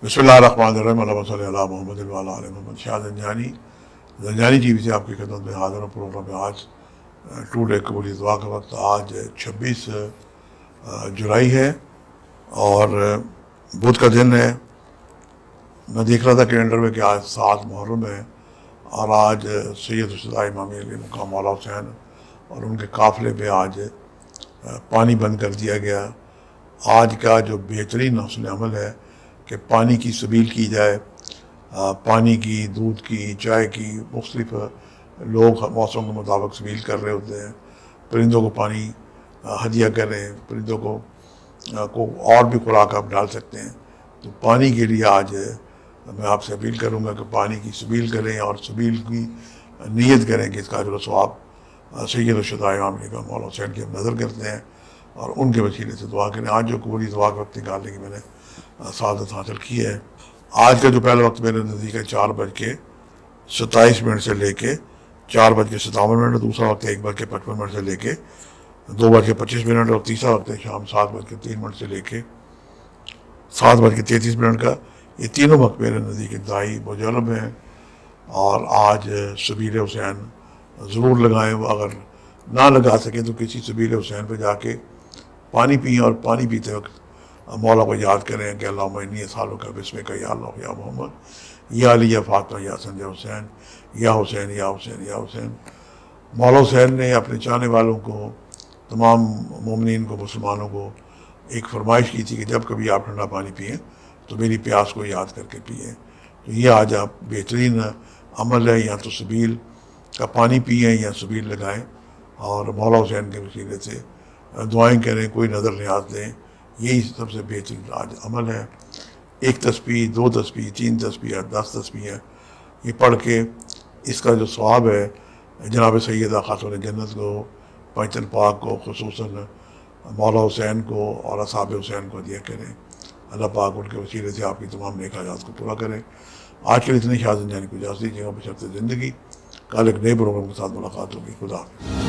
بسم اللہ الرحمن الرحیم، اللہم صلی علی محمد وعلی آل محمد۔ شاہ زنجانی ٹی وی سے آپ کی خدمت میں حاضر ہوں۔ پروگرام میں آج ٹوڈے قبولی دعا کا وقت آج 26 جولائی ہے اور بدھ کا دن ہے۔ میں دیکھ رہا تھا کیلنڈر میں کہ آج 7 محرم ہے اور آج سید الشہداء امام علی مقام مولا حسین اور ان کے قافلے پہ آج پانی بند کر دیا گیا۔ آج کا جو بہترین حسن عمل ہے کہ پانی کی سبیل کی جائے، پانی کی، دودھ کی، چائے کی، مختلف لوگ موسم کے مطابق سبیل کر رہے ہوتے ہیں۔ پرندوں کو پانی ہدیہ کریں، پرندوں کو اور بھی خوراک آپ ڈال سکتے ہیں۔ تو پانی کے لیے آج میں آپ سے اپیل کروں گا کہ پانی کی سبیل کریں اور سبیل کی نیت کریں کہ اس کا اجر و ثواب سید الشہداء امام علی کا مولا حسین کی ہم نظر کرتے ہیں اور ان کے وسیلے سے دعا کریں۔ آج جو قبولی دعا کا وقت نکالنے کی میں نے سعادت حاصل کی ہے، آج کا جو پہلا وقت میرے نزدیک ہے 4:27 سے لے کے 4:57، اور دوسرا وقت 1:55 سے لے کے 2:25، اور تیسرا وقت ہے شام 7:03 سے لے کے 7:33 کا۔ یہ تینوں وقت میرے نزدیک انتہائی مجرب ہیں اور آج سبیل حسین ضرور لگائیں۔ اگر نہ لگا سکیں تو کسی سبیل حسین پہ جا کے پانی پئیں اور پانی پیتے وقت مولا کو یاد کریں کہ اللہم انی اسألک باسمک یا اللہ یا محمد یا علی یا فاطمہ یا حسن یا حسین یا حسین یا حسین یا حسین۔ مولا حسین نے اپنے چاہنے والوں کو، تمام مومنین کو، مسلمانوں کو ایک فرمائش کی تھی کہ جب کبھی آپ ٹھنڈا پانی پئیں تو میری پیاس کو یاد کر کے پئیں۔ تو یہ آج آپ بہترین عمل ہے، یا تو سبیل کا پانی پئیں یا سبیل لگائیں اور مولا حسین کے وسیلے سے دعائیں کریں، کوئی نظر نیاز دیں۔ یہی سب سے بہترین آج عمل ہے۔ 1 تسبیح، 2 تسبیح، 3 تسبیح، 10 تسبیح یہ پڑھ کے اس کا جو ثواب ہے جناب سیدہ خاتون جنت کو، پنجتن پاک کو، خصوصاً مولا حسین کو اور اصحاب حسین کو ہدیہ کریں۔ اللہ پاک ان کے وسیلے سے آپ کی تمام نیک حاجات کو پورا کریں۔ آج کے لیے اتنے، شاہ زنجانی کو اجازت دیجیے گا بشرط زندگی۔ کل ایک نئے پروگرام کے ساتھ ملاقات ہوگی۔ خدا حافظ۔